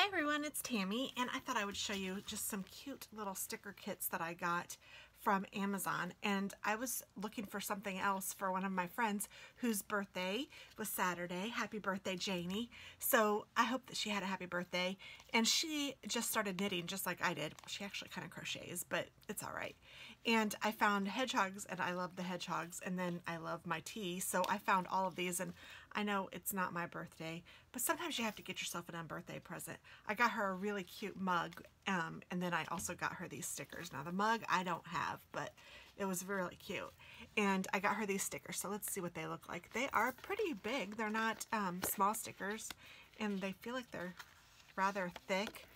Hi everyone, it's Tammy, and I thought I would show you just some cute little sticker kits that I got from Amazon. And I was looking for something else for one of my friends whose birthday was Saturday. Happy birthday, Janie. So I hope that she had a happy birthday. And she just started knitting just like I did. She actually kind of crochets, but it's all right. And I found hedgehogs, and I love the hedgehogs, and then I love my tea. So I found all of these, and I know it's not my birthday, but sometimes you have to get yourself an unbirthday present. I got her a really cute mug, and then I also got her these stickers. Now the mug I don't have, but it was really cute. And I got her these stickers, so let's see what they look like. They are pretty big. They're not small stickers, and they feel like they're rather thick.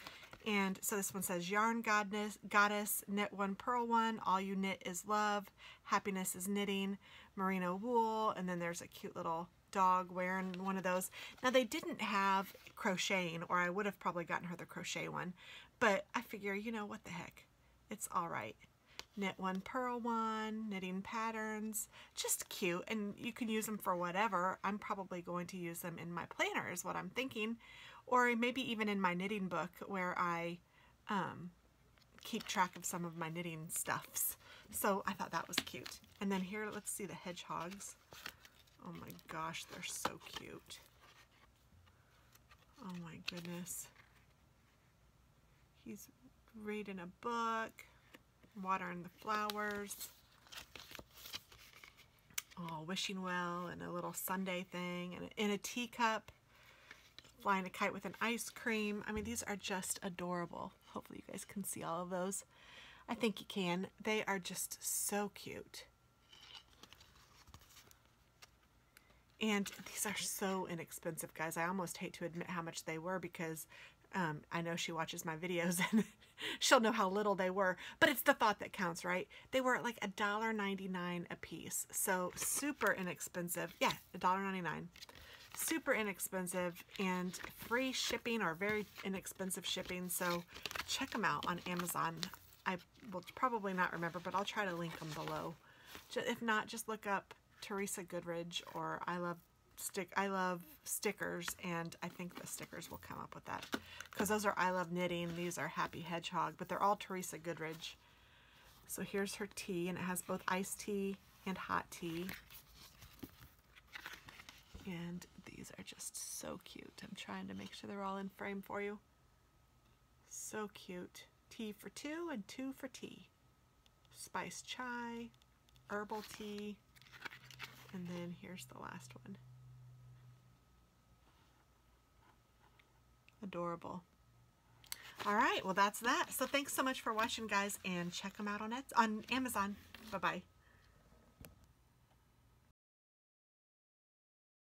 And so this one says, Yarn Goddess, knit one, purl one, all you knit is love, happiness is knitting, merino wool, and then there's a cute little dog wearing one of those. Now they didn't have crocheting, or I would have probably gotten her the crochet one, but I figure, you know, what the heck, it's all right. Knit one, purl one, knitting patterns, just cute, and you can use them for whatever. I'm probably going to use them in my planner is what I'm thinking, or maybe even in my knitting book where I keep track of some of my knitting stuffs. So I thought that was cute. And then here, let's see the hedgehogs. Oh my gosh, they're so cute. Oh my goodness. He's reading a book, watering the flowers. Oh, wishing well, and a little sundae thing, and in a teacup, flying a kite with an ice cream. I mean, these are just adorable. Hopefully you guys can see all of those. I think you can. They are just so cute. And these are so inexpensive, guys. I almost hate to admit how much they were, because I know she watches my videos and she'll know how little they were, but it's the thought that counts, right? They were like $1.99 a piece, so super inexpensive. Yeah, $1.99. Super inexpensive, and free shipping or very inexpensive shipping, so check them out on Amazon. I will probably not remember, but I'll try to link them below. If not, just look up Teresa Goodridge or I love stickers, and I think the stickers will come up with that, because those are I love knitting, these are Happy Hedgehog, but they're all Teresa Goodridge. So here's her tea, and it has both iced tea and hot tea. And these are just so cute. I'm trying to make sure they're all in frame for you. So cute. Tea for two and two for tea. Spiced chai, herbal tea, and then here's the last one. Adorable. All right, well that's that. So thanks so much for watching, guys, and check them out on Amazon. Bye-bye.